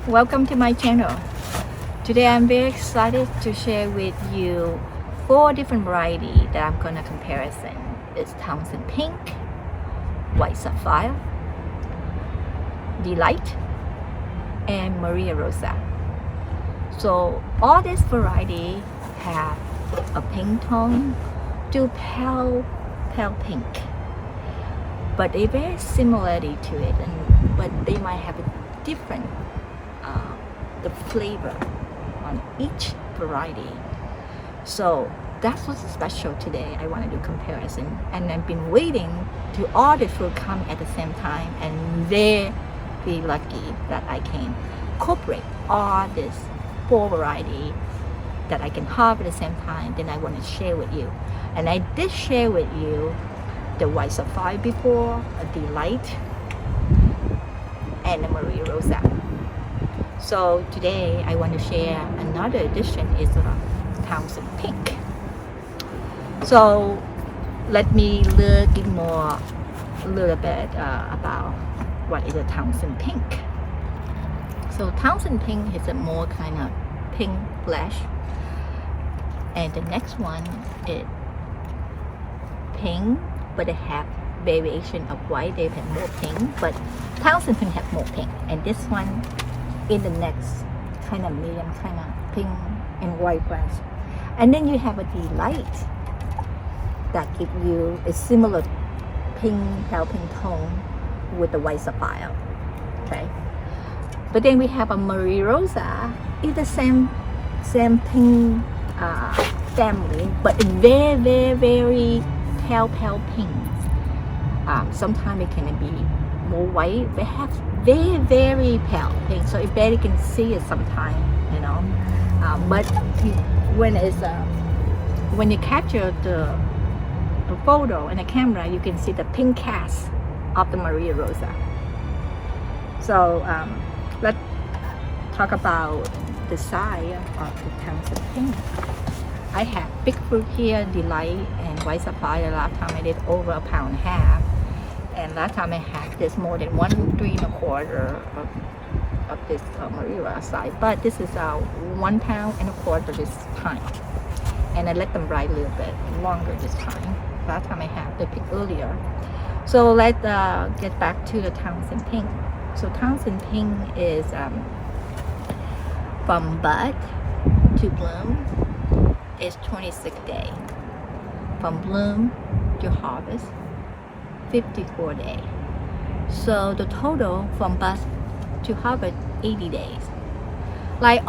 welcome to my channel. Today I'm very excited to share with you 4 different varieties that I'm gonna comparison. It's Townsend Pink, White Sapphire, Delight, and Maria Rosa. So all these varieties have a pink tone to pale pink, but they're very similarity to it, but they might have a different the flavor on each variety. So that's what's special today. I want to do comparison, and I've been waiting to all the fruit come at the same time, and very lucky that I can incorporate all this 4 variety that I can have at the same time. Then I want to share with you, and I did share with you the White Sapphire before, a Delight, and the Maria Rosa. So today I want to share another edition is Townsend Pink. So let me look more a little bit about what is a Townsend Pink. So Townsend Pink is a more kind of pink flesh, and the next one is pink, but they have variation of white. They have more pink, but Townsend Pink have more pink, and this one in the next kind of medium, kind of pink and white flesh. And then you have a Delight that give you a similar pink, pale pink tone with the White Sapphire. Okay, but then we have a Maria Rosa. It's the same pink family, but in very pale pink. Sometimes it can be more white. They have very pale pink, so you barely can see it sometimes, you know. But when you capture the photo and the camera, you can see the pink cast of the Maria Rosa. So let's talk about the size of the Townsend Pink. I have big fruit here, Delight and White Sapphire. Last time I did over 1.5 pounds, and last time I had this more than 3 1/4 of this Maria size. But this is 1.25 pounds this time, and I let them dry a little bit longer this time. Last time I had the pick earlier. So let's get back to the Townsend Pink. So Townsend Pink is from bud to bloom is 26 days. From bloom to harvest, 54 days. So the total from bud to harvest, 80 days. Like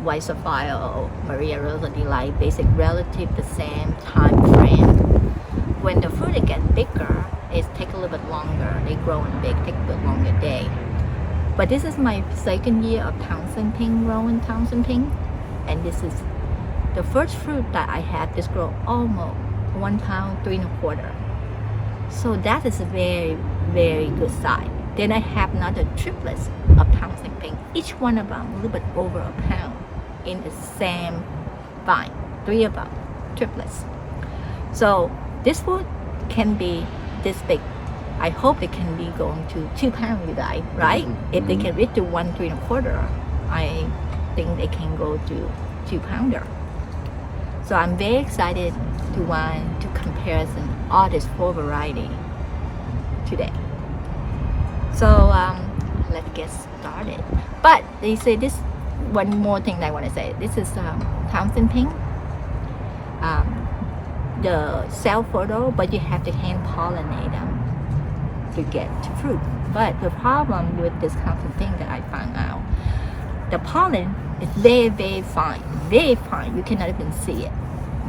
White Sapphire or Maria Rosa Delight, basic relative the same time frame. When the fruit gets bigger, it takes a little bit longer. They grow and big, take a bit longer day. But this is my second year of Townsend Pink, growing Townsend Pink, and this is the first fruit that I had. This grow almost 1 pound 3 1/4. So that is a very good size. Then I have another triplets of Townsend Pink. Each one of them a little bit over 1 pound in the same vine. 3 of them triplets. So this fruit can be this big. I hope they can be going to 2 pounds, you guys, right? If they can reach to 1 3 1/4, I think they can go to 2 pounder. So I'm very excited to want to comparison all these 4 variety today. So let's get started. But they say this one more thing I want to say. This is Townsend Pink. The cell photo, but you have to hand pollinate them to get to fruit. But the problem with this Townsend Pink that I found out, the pollen is very fine, you cannot even see it.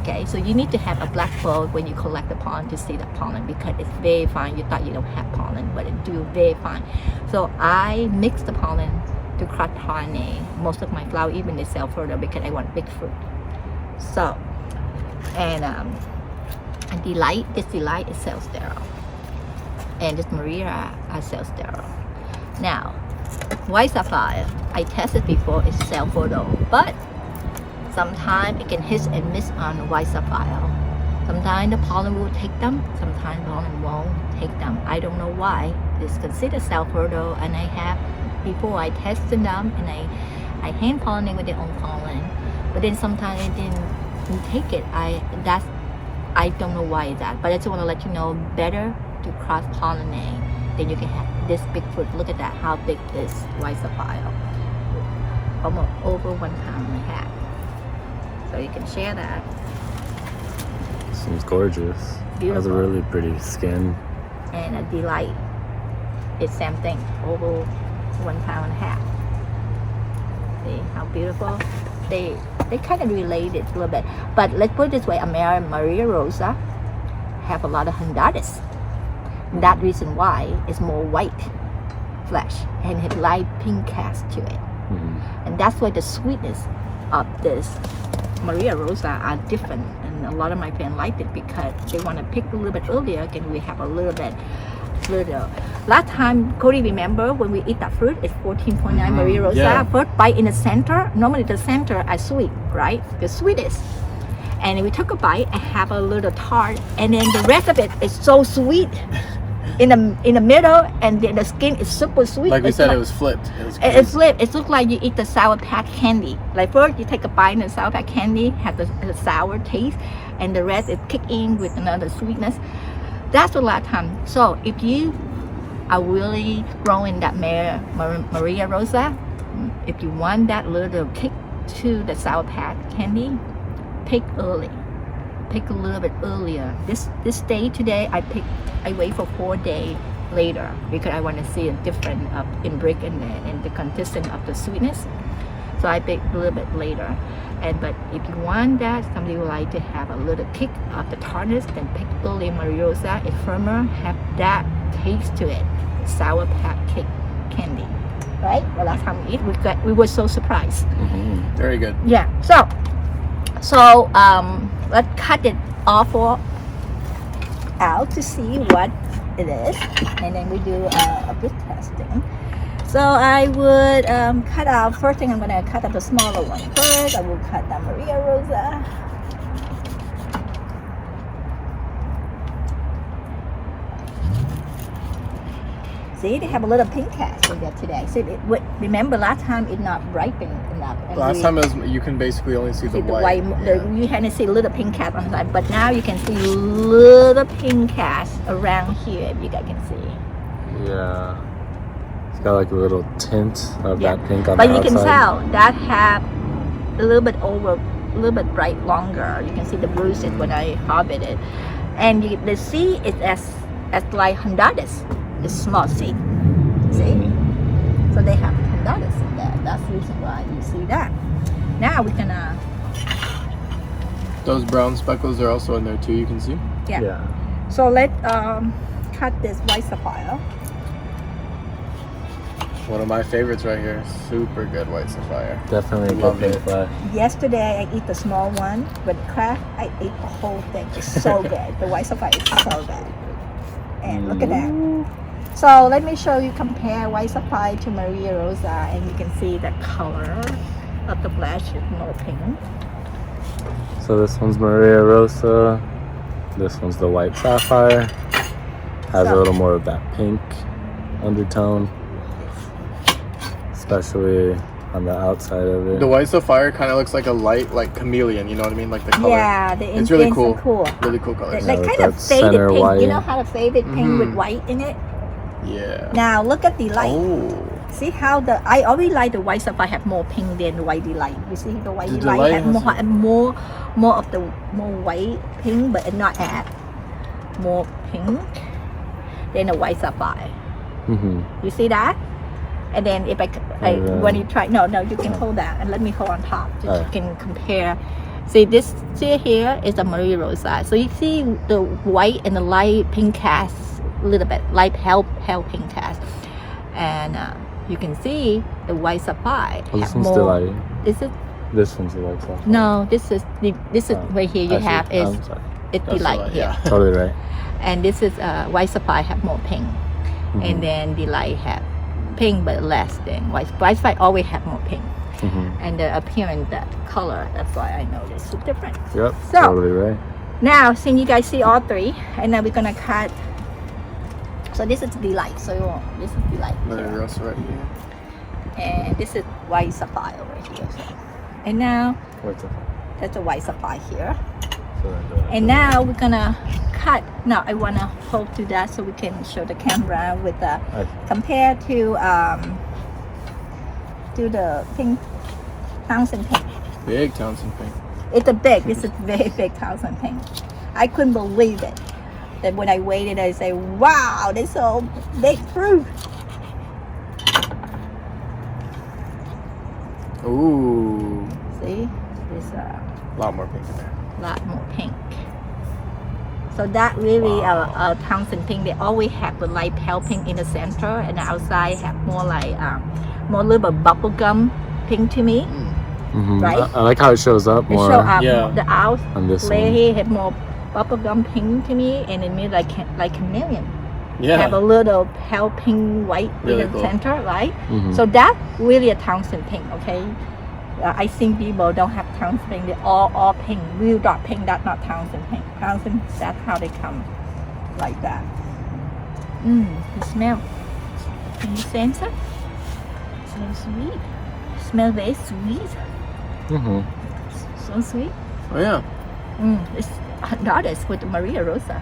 Okay, so you need to have a black bulb when you collect the pollen to see the pollen, because it's very fine. You thought you don't have pollen, but it do very fine. So I mix the pollen to cross pollinate most of my flower, even the cell photo, because I want big fruit. So and Delight, this Delight is cell sterile, and this Maria are cell sterile. Now White Sapphire, I tested before, it's cell photo, but sometimes it can hit and miss on White Sapphire. Sometimes the pollen will take them, sometimes pollen won't take them. I don't know why. It's considered cell fertile, and I have before I tested them and I hand pollinate with their own pollen, but then sometimes it didn't take it. I don't know why that, but I just want to let you know better to cross pollinate. Then you can have this big fruit. Look at that, how big this white sapphire. Almost over 1.5 pounds. So you can share that. Seems gorgeous. Beautiful. Has a really pretty skin. And a delight. It's same thing, over 1.5 pounds. See how beautiful? They kind of related a little bit. But let's put it this way, Maria Rosa have a lot of Hondadas. That reason why it's more white flesh and have light pink cast to it. And that's why the sweetness of this Maria Rosa are different. And a lot of my fans liked it because they want to pick a little bit earlier. Can we have a little bit last time, Cody, remember when we eat that fruit, it's 14.9 Maria Rosa. Yeah. First bite in the center, normally the center are sweet, right? The sweetest. And we took a bite and have a little tart, and then the rest of it is so sweet in the middle, and then the skin is super sweet. Like we It's said, like, it was flipped. it's flipped. It looks like you eat the Sour Patch candy. Like first you take a bite in the Sour Patch candy, have the sour taste, and the rest is kick in with another sweetness. That's a lot of time. So if you are really growing that Maria Rosa, if you want that little kick to the Sour Patch candy, pick early. Pick a little bit earlier. This day today, I wait for 4 days later because I want to see a difference in brick and the consistency of the sweetness. So I pick a little bit later. But if you want that, somebody would like to have a little kick of the tartness, then pick early Maria Rosa. It's firmer, have that taste to it. Sour Patch cake candy, right? Well, last time we were so surprised. Very good. Yeah. So let's cut it off out to see what it is, and then we do a bit testing. So I would cut out, first thing I'm going to cut out the smaller one first. I will cut the Maria Rosa. See, they have a little pink cast in there today. So remember last time it not ripened enough. And Last time it was, you can basically only see the white. You hadn't see little pink cast on the side, but now you can see little pink cast around here, if you guys can see. Yeah. It's got like a little tint of that pink on but the outside. you can tell that have a little bit bright longer. You can see the bruises when I harvest it, and the seed is as like Hondadas. It's small seed. See, so they have Hondadas in there. That's the reason why you see that. Now we're gonna. Those brown speckles are also in there too. You can see. Yeah. So let's cut this white sapphire. One of my favorites right here. Super good white sapphire. Definitely a Love good it. pink flash. Yesterday I eat the small one, but craft I ate the whole thing. It's so good. The white sapphire is so good. And look at that. So let me show you, compare white sapphire to Maria Rosa, and you can see the color of the flesh is more pink. So this one's Maria Rosa. This one's the white sapphire. Has a little more of that pink undertone, especially on the outside of it. The white sapphire kind of looks like a light, like chameleon. You know what I mean? Like the color. Yeah, It's really cool. Cool. Really cool colors. Like with kind of that faded center pink. white. You know how to faded pink with white in it? Yeah. Now look at the light. Oh. See how I always like the white sapphire have more pink than the white delight. You see the white The delight Delight have more of the more white pink, but not add more pink than the white sapphire. You see that? And then if when you try, no, you can hold that and let me hold on top so you can compare. See this here is the Maria Rosa. So you see the white and the light pink cast a little bit, light pale pink cast, and you can see the white sapphire. Well, this one's delight. Is it? This one's the white sapphire. No, this is right here. You Actually, have is I'm sorry. it's That's delight right, here, yeah. Totally right. and this is white sapphire have more pink, and then delight have pink but less than white. White sapphire always have more pink, and the appearance, that color. That's why I noticed it's different. Yep. So- Totally right. Now, since you guys see all three, and then we're gonna cut. So this is delight. So this is delight. Maria Rosa right here. And this is white sapphire right here. So. And now What's it? that's a white sapphire here. So then And now we're gonna cut. Now I wanna hold to that so we can show the camera with the compared to the pink Townsend pink. Big Townsend pink. It's a big. It's a very big Townsend pink. I couldn't believe it. That when I waited, I say, "Wow, this so big fruit." Ooh. See, there's a A lot more pink in there. lot more pink. So that really a Townsend pink. They always have the light pale pink in the center, and the outside have more like more little bubble gum pink to me. Mhm. Right? I like how it shows up It more show up Yeah. the out on this layer one. here have more bubble gum pink to me, and it means like chameleon. Have a Yeah. little pale pink white Really in the cool. center, right? Mhm. So that really a Townsend pink, okay? I think people don't have Townsend pink. They all pink, real dark pink. That's not Townsend pink. Townsend, that's how they come, like that. You smell. Can you sense it? Smells sweet. Smell very sweet. Mhm. So sweet. Oh yeah. It's that is with Maria Rosa.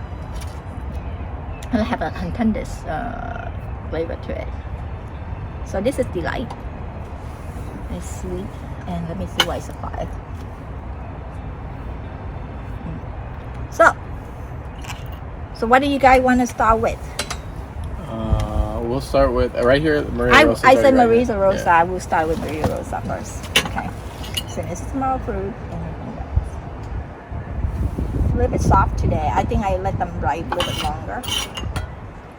It'll have a contenders flavor to it. So this is delight. It's sweet, and let me see why it's a five. So what do you guys want to start with? We'll start with right here. Maria Rosa's I said already right Maria here. Rosa. Yeah. I will start with Maria Rosa first. Okay. So it's small fruit and everything else. A little bit soft today. I think I let them ripe a little bit longer.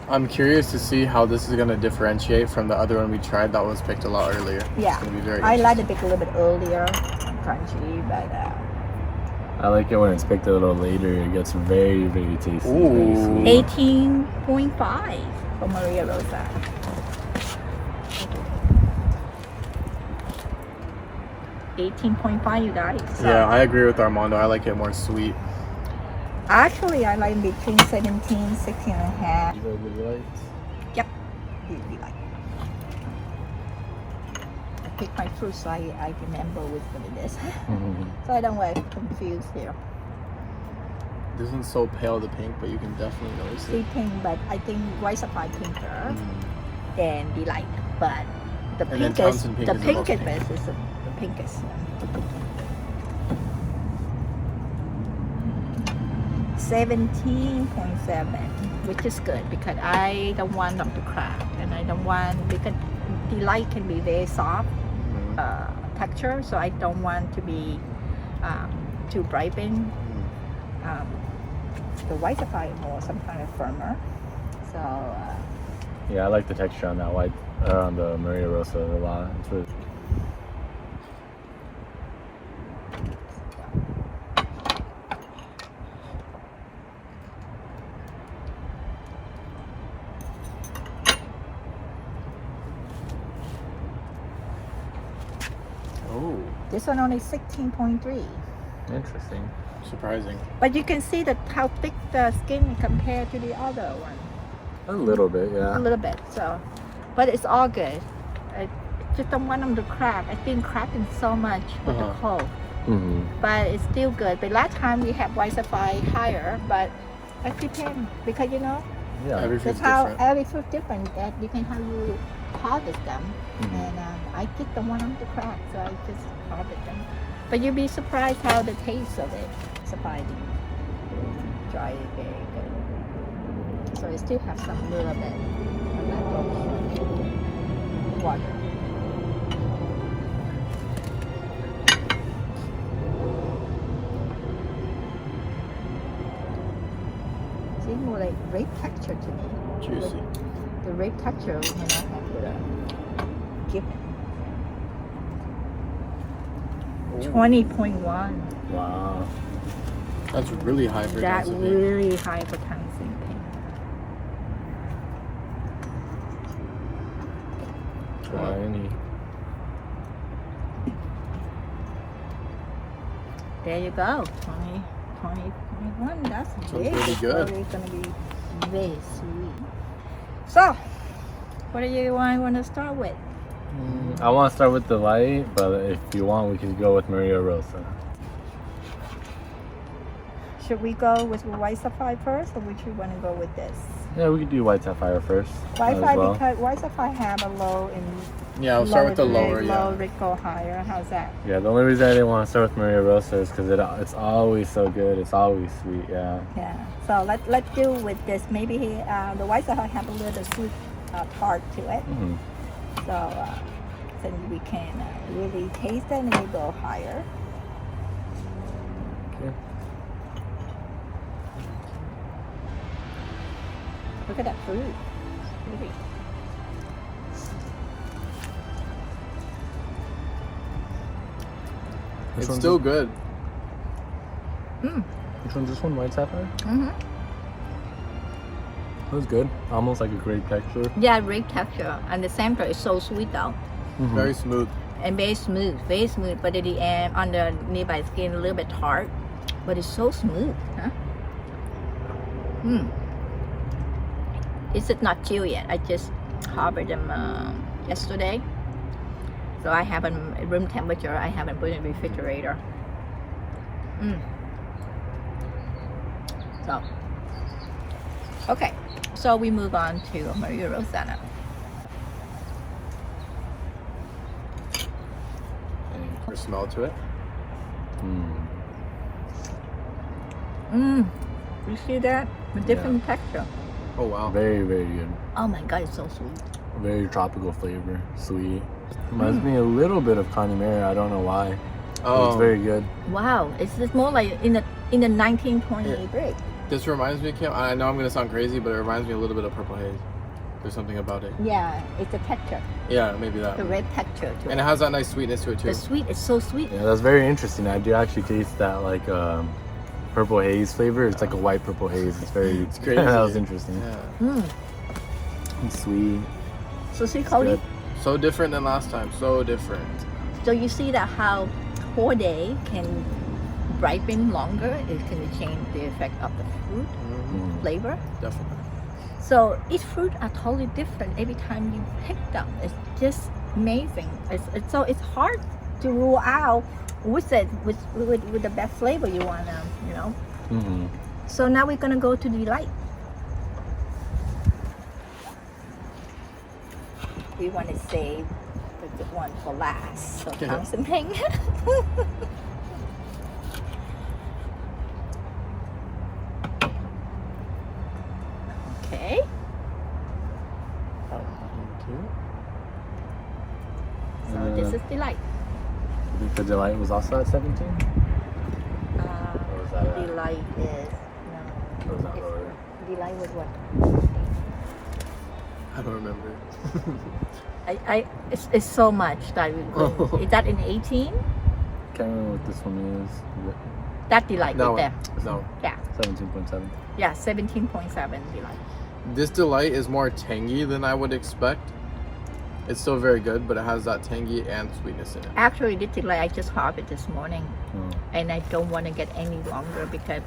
I'm curious to see how this is gonna differentiate from the other one we tried that was picked a lot earlier. Yeah. It's gonna be very I like interesting. the pick a little bit earlier, crunchy, but I like it when it's picked a little later. It gets very, very tasty. Very Ooh. sweet. 18.5 for Maria Rosa. 18.5, you got it. So Yeah, I agree with Armando. I like it more sweet. actually, I like between 17, 16 and a half. These are good lights. Really like. I pick my fruit so I remember which one it is. Mhm. So I don't get confused here. This one's so pale, the pink, but you can definitely notice it. See pink, but I think white sapphire pinker Mm. than delight. But the And then pinkest, Townsend pink the is the most pinkest pink. is the pinkest one. 17.7, which is good because I don't want them to crack, and I don't want because delight can be very soft Mhm. texture, so I don't want to be too bright-pink. The white sapphire more some kind of firmer. So Yeah, I like the texture on that white, on the Maria Rosa a lot. It's really Oh, this one only 16.3. interesting. surprising. But you can see that how thick the skin compared to the other one. A little bit, yeah. A little bit. So, but it's all good. I just don't want them to crack. I think cracking so much with the cold, Mm-hmm. but it's still good. But last time we had white sapphire higher, but it depends because you know Yeah. Every that's fruit's how different. every fruit different. That you can how you harvest them, and I just don't want them to crack, so I just harvest them. But you'd be surprised how the taste of it surprising. Dry it very good. So it still have some little bit of water. See, more like grape texture to me. Juicy. The grape texture, you know, have to give it. 20.1. Wow. That's really high for That Townsend pink. really high for Townsend pink. 20. There you go. 20.1. That's Sounds big. really It's good. probably gonna be very sweet. So, what do you want to start with? I want to start with the light, but if you want, we could go with Maria Rosa. Should we go with White Sapphire first, or would you want to go with this? Yeah, we could do White Sapphire first. White as Sapphire, well. because White Sapphire have a low and Yeah, I'll start with the lower. low, Yeah. rig go higher. How's that? Yeah, the only reason I didn't want to start with Maria Rosa is because it's always so good. It's always sweet. Yeah. Yeah. So let's do with this. Maybe the White Sapphire have a little sweet part to it. Mm-hmm. So then we can really taste it and we go higher. Okay. Look at that fruit. Really. Which It's one's still this? good. Which one's this one? White Sapphire? Mm-hmm. That was good. Almost like a grape texture. Yeah, great texture. And the center is so sweet though. Mm-hmm. Very smooth. And very smooth. But at the end, underneath by skin, a little bit hard. But it's so smooth. Huh? This is not chilled yet. I just harbored them yesterday. So I have them at room temperature. I haven't put in the refrigerator. So, okay. So we move on to Maria Rosa now. Or smell to it. You see that? A different texture. Oh wow. Very, very good. Oh my god, it's so sweet. Very tropical flavor. Sweet. Reminds me a little bit of Connemara. I don't know why. But it's very good. Wow, it's just more like in the 1928 break. This reminds me, Kim. I know I'm gonna sound crazy, but it reminds me a little bit of Purple Haze. There's something about it. Yeah, it's the texture, Yeah, maybe that. the red texture to And it. it has that nice sweetness to it too. The sweet is so sweet. Yeah, that's very interesting. I do actually taste that like purple haze flavor. It's like a white purple haze. It's very. It's crazy. That was interesting. Yeah. It's sweet. So see, It's Cody. good. So different than last time. So different. So you see that how 4 day can ripen longer. It can change the effect of the fruit flavor. Definitely. So each fruit are totally different every time you pick them. It's just amazing. It's hard to rule out with the best flavor you wanna, you know. Mm-hmm. So now we're gonna go to Delight. We want to save the good one for last. So Townsend Ping. Okay. So this is Delight. The Delight was also at 17? Or was that at- Delight is or was that it's- lower? Delight was what? I don't remember. It's so much that we couldn't. Is that in 18? Can't remember what this one is. That Delight No, right there. no. Yeah. 17.7. Yeah, 17.7 Delight. This Delight is more tangy than I would expect. It's still very good, but it has that tangy and sweetness in it. Actually, this Delight I just harvested this morning, Oh. and I don't want to get any longer because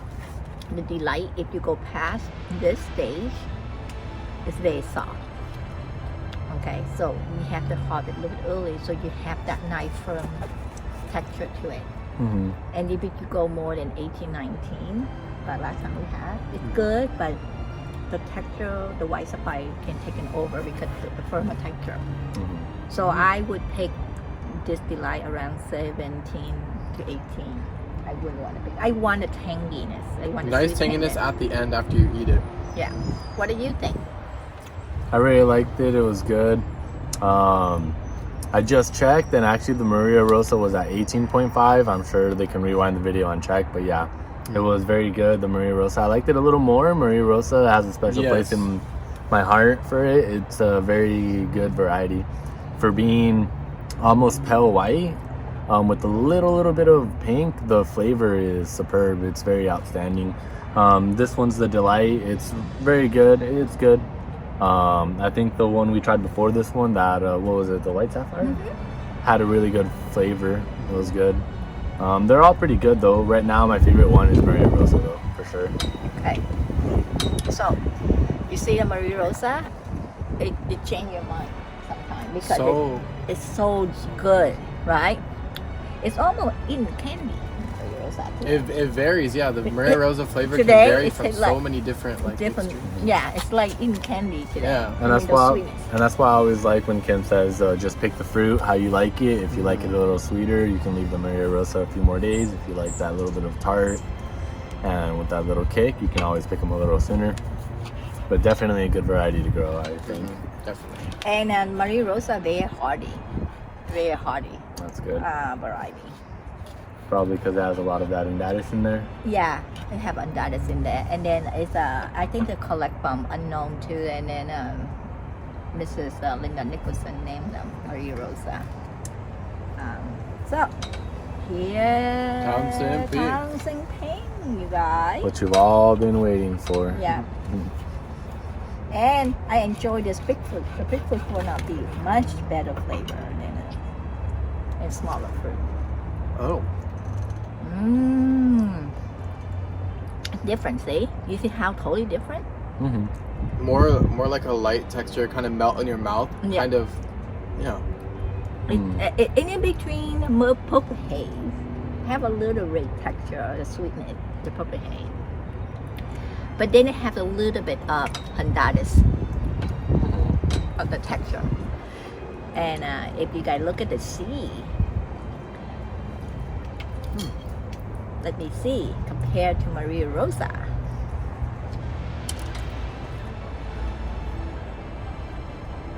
the Delight, if you go past this stage, is very soft. Okay, so we have to harvest a little bit early so you have that nice firm texture to it. Mm-hmm. And if you go more than 18, 19, but last time we had, it's good, but the texture, the White Sapphire can take it over because of the firmer texture. Mm-hmm. So I would pick this Delight around 17 to 18. I wouldn't want to pick. I want the tanginess. I want the Nice sweet tanginess at the end after you eat it. Yeah. What do you think? I really liked it. It was good. I just checked, and actually the Maria Rosa was at 18.5. I'm sure they can rewind the video and check, but yeah, it was very good. The Maria Rosa, I liked it a little more. Maria Rosa has a special place in my heart for it. It's a very good variety for being almost pale white. With a little bit of pink, the flavor is superb. It's very outstanding. This one's the Delight. It's very good. It's good. I think the one we tried before this one, that what was it, the White Sapphire, had a really good flavor. It was good. They're all pretty good though. Right now, my favorite one is Maria Rosa though, for sure. Okay. So, you see the Maria Rosa, it changed your mind sometimes because So It's so good, right? It's almost in candy. It varies, yeah. The Maria Rosa flavor can Today, vary it's from like so many different like different. extremes. Yeah, it's like in candy today. Yeah. And that's the why, sweetness. and that's why I always like when Kim says, just pick the fruit how you like it. If you like it a little sweeter, you can leave the Maria Rosa a few more days. If you like that little bit of tart and with that little kick, you can always pick them a little sooner. But definitely a good variety to grow, I think. Definitely. And Maria Rosa, very hardy. That's good. Variety. Probably because it has a lot of that indadis in there. Yeah, they have Andadas in there, and then it's I think they collect from unknown too, and then Mrs. Linda Nicholson named them Maria Rosa. So here, Townsend Pink, you guys. What you've all been waiting for. Yeah. And I enjoy this big fruit. The big fruit will not be much better flavor than a smaller fruit. Oh. Different, see? You see how totally different? Mm-hmm. More like a light texture, kind of melt in your mouth. Yeah. Kind of, yeah. In between purple haze, have a little red texture, the sweetness, the purple haze. But then it has a little bit of Hondadas of the texture. And if you guys look at the seed, let me see, compared to Maria Rosa.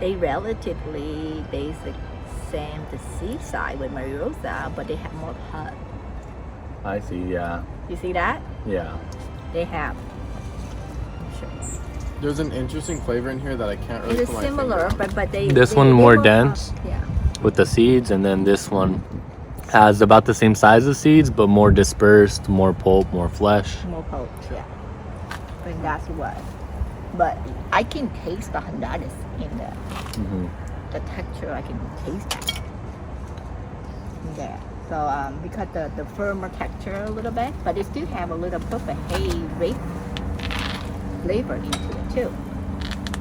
They relatively basic, same the seed size with Maria Rosa, but they have more pulp. I see, yeah. You see that? Yeah. They have. Sure. There's an interesting flavor in here that I can't really It's put my similar, finger on. but they. This they- one they more pulp. dense? Yeah. With the seeds, and then this one has about the same size as seeds, but more dispersed, more pulp, more flesh. More pulp, yeah. And that's what. But I can taste the Hondadas in Mm-hmm. the texture. I can taste that. Yeah. So because the firmer texture a little bit, but it still have a little purple haze red flavor into it too.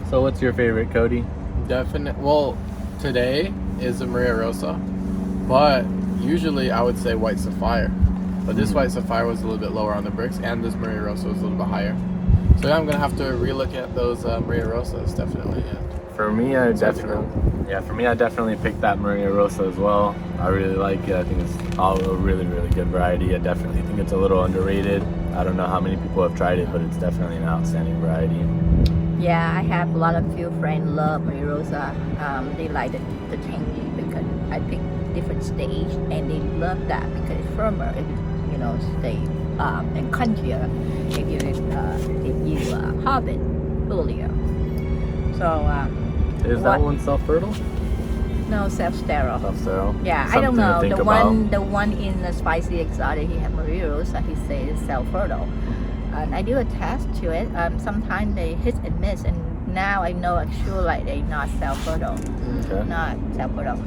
So what's your favorite, Cody? Well, today is a Maria Rosa, but usually I would say white Sapphire. But this white Sapphire was a little bit lower on the bricks, and this Maria Rosa was a little bit higher. So yeah, I'm gonna have to relook at those Maria Rosas, definitely. Yeah. For me, I definitely picked that Maria Rosa as well. I really like it. I think it's all a really, really good variety. I definitely think it's a little underrated. I don't know how many people have tried it, but it's definitely an outstanding variety. Yeah, I have a lot of few friends love Maria Rosa. They like the tangy because I pick different stage, and they love that because it's firmer. It, stay and crunchier if you harvest earlier. So Is that one self-fertile? no, self-sterile. Self-sterile. Yeah, I don't know. The one in the spicy exotic, he had Maria Rosa. He says it's self-fertile, and I do a test to it. Sometimes they hit and miss, and now I know actually like they not self-fertile. Okay. Not self-fertile.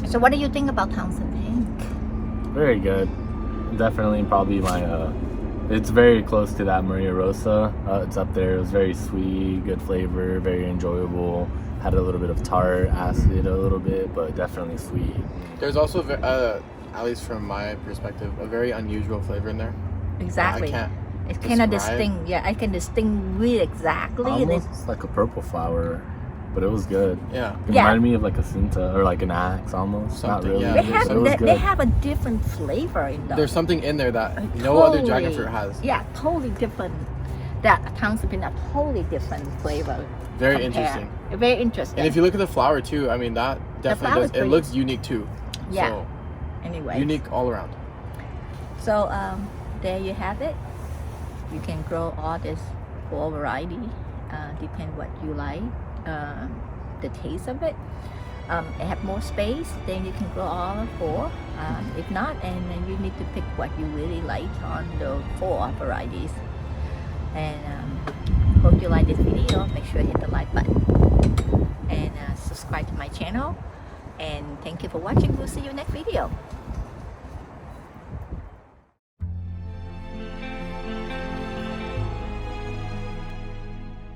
So what do you think about Townsend Pink? Very good. Definitely, probably my. It's very close to that Maria Rosa. It's up there. It was very sweet, good flavor, very enjoyable. Had a little bit of tart, acid a little bit, but definitely sweet. There's also, at least from my perspective, a very unusual flavor in there. Exactly. I can't. It's kind of describe. distinct. Yeah, I can distinguish exactly. and Almost like a purple flower, but it was good. Yeah. It reminded me of like a Cinta or like an axe almost. Something, Not really. yeah. They It have was they good. have a different flavor in them. There's something in there that no other dragon fruit has. Yeah, totally different. That Townsend Pink, totally different flavor. Very compare. interesting. Very interesting. And if you look at the flower too, I mean that definitely flower's does. It pretty- looks unique too. Yeah. So, anyway, unique all around. So there you have it. You can grow all this four variety. Depend what you like. The taste of it. It have more space, then you can grow all four. If not, and then you need to pick what you really like on the four varieties. And hope you like this video. Make sure you hit the like button and subscribe to my channel. And thank you for watching. We'll see you next video.